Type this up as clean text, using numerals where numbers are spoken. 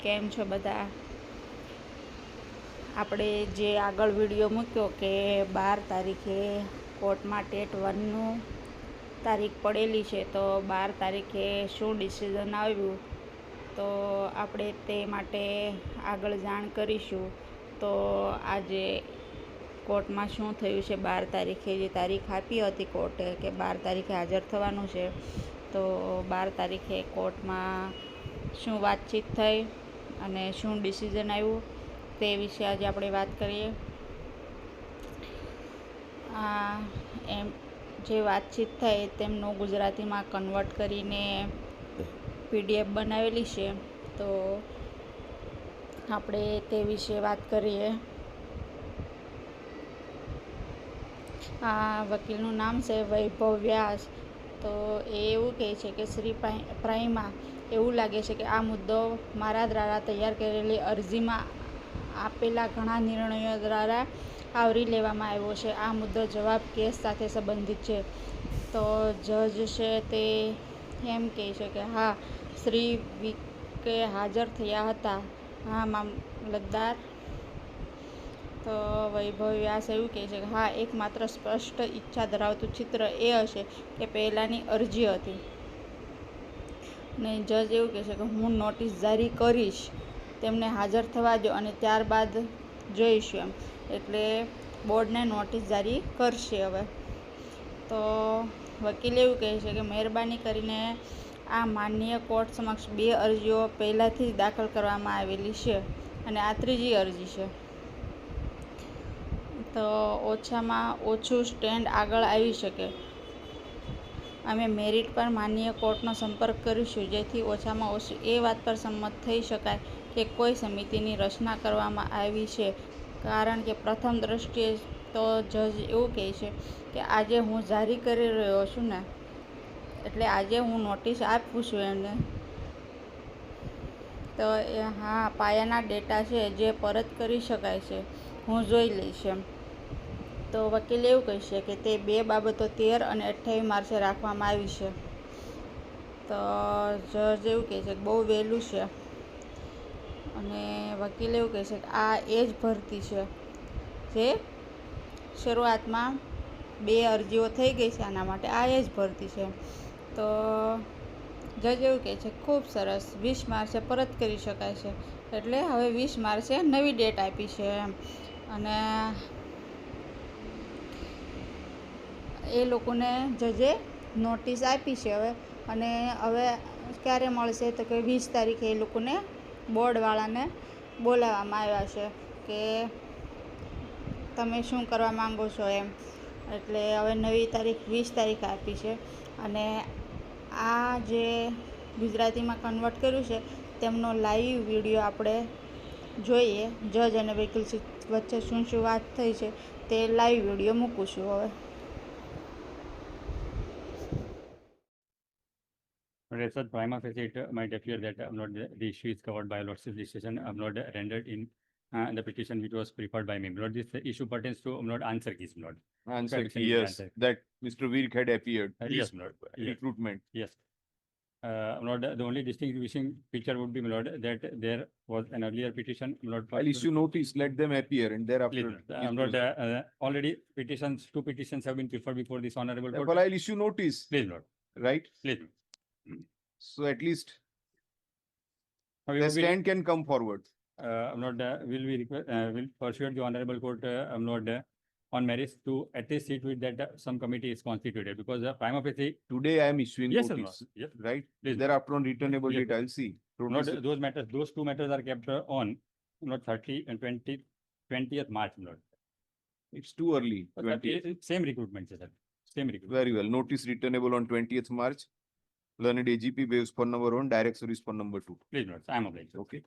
કેમ છો બધા? આપણે જે આગળ વિડીયો મૂક્યો કે 12 તારીખે કોર્ટમાં ટેટ 1નું તારીખ પડેલી છે, તો 12 તારીખે શું ડિસિઝન આવ્યું તો આપણે તે માટે આગળ જાણ કરીશું. તો આજે કોર્ટમાં શું થયું છે, 12 તારીખે જે તારીખ આપી હતી કોર્ટે કે 12 તારીખે હાજર થવાનું છે, તો 12 તારીખે કોર્ટમાં શું વાતચીત થઈ અને શું ડિસિઝન આવ્યું તે વિશે આજે આપણે વાત કરીએ. એમ જે વાતચીત થઈ તેમનું ગુજરાતીમાં કન્વર્ટ કરીને PDF બનાવેલી છે, તો આપણે તે વિશે વાત કરીએ. આ વકીલનું નામ છે વૈભવ વ્યાસ. તો એ એવું કહે છે કે શ્રી પ્રાઇમા એવું લાગે છે કે આ મુદ્દો મારા દ્વારા તૈયાર કરેલી અરજીમાં આપેલા ઘણા નિર્ણયો દ્વારા આવરી લેવામાં આવ્યો છે. આ મુદ્દો જવાબ કેસ સાથે સંબંધિત છે. તો જજ છે તે એમ કહે છે કે હા, શ્રી વિકે હાજર થયા હતા. હા મામલતદાર. તો વૈભવ વ્યાસ એવું કહે છે કે હા, એકમાત્ર સ્પષ્ટ ઈચ્છા ધરાવતું ચિત્ર એ હશે કે પહેલાંની અરજી હતી. ને જજ એવું કહે છે કે હું નોટિસ જારી કરીશ, તેમને હાજર થવા દો અને ત્યારબાદ જોઈશું એમ. એટલે બોર્ડને નોટિસ જારી કરશે હવે. તો વકીલ એવું કહે છે કે મહેરબાની કરીને આ માનનીય કોર્ટ સમક્ષ 2 અરજીઓ પહેલાંથી જ દાખલ કરવામાં આવેલી છે અને આ ત્રીજી અરજી છે. તો ઓછામાં ઓછું સ્ટેન્ડ આગળ આવી શકે. અમે મેરિટ પર માનનીય કોર્ટનો સંપર્ક કરીશું, જેથી ઓછામાં ઓછું એ વાત પર સંમત થઈ શકાય કે કોઈ સમિતિની રચના કરવામાં આવી છે. કારણ કે પ્રથમ દ્રષ્ટિએ તો જજ એવું કહે છે કે આજે હું જારી કરી રહ્યો છું ને, એટલે આજે હું નોટિસ આપું છું એને. તો એ હા, પાયાના ડેટા છે જે પરત કરી શકાય છે, હું જોઈ લઈશ એમ. તો વકીલ એવું કહે છે કે તે 2 બાબતો 13 અને 28 માર્ચે રાખવામાં આવી છે. તો જજ એવું કહે છે કે બહુ વહેલું છે. અને વકીલ એવું કહે છે કે આ એ જ ભરતી છે જે શરૂઆતમાં 2 અરજીઓ થઈ ગઈ છે, આના માટે આ એ જ ભરતી છે. તો જજ એવું કહે છે ખૂબ સરસ, 20 માર્ચે પરત કરી શકાય છે. એટલે હવે 20 માર્ચે નવી ડેટ આપી છે એમ. અને એ લોકોને જજે નોટિસ આપી છે હવે. અને હવે ક્યારે મળશે તો કે 20 તારીખે એ લોકોને બોર્ડવાળાને બોલાવવામાં આવ્યા છે કે તમે શું કરવા માંગો છો એમ. એટલે હવે નવી તારીખ 20 તારીખે આપી છે. અને આ જે ગુજરાતીમાં કન્વર્ટ કર્યું છે તેમનો લાઈવ વિડીયો આપણે જોઈએ. જજ અને વકીલ વચ્ચે શું વાત થઈ છે તે લાઈવ વિડીયો મૂકું છું હવે. As such, prima facie, it might appear that the issue is covered by Lordship's decision rendered in the petition which was preferred by me. This issue pertains to answer keys. Answer key, yes. Answer. That Mr. Virk had appeared. Yes, Recruitment. Yes. The only distinguishing feature would be, that there was an earlier petition. I'll issue notice, let them appear, and thereafter. Already petitions, 2 petitions have been preferred before this honorable court. Well, I'll issue notice. Please, Lord. Right? Please. So at least the stand can come forward. Will persuade the honorable court, on merits to at least sit with that some committee is constituted, because prima facie. Today I am issuing Yes, notice. Yes. Right? Please. Thereafter on returnable Yes. date, I'll see. Those matters, those 2 matters are kept on 30 and 20th March. It's too early. 20th. Same recruitment, sir. Same recruitment. Very well. Notice returnable on 20th March. Learned AGP waives phone number 1, direct service phone number 2. Please, I am obliged. Okay.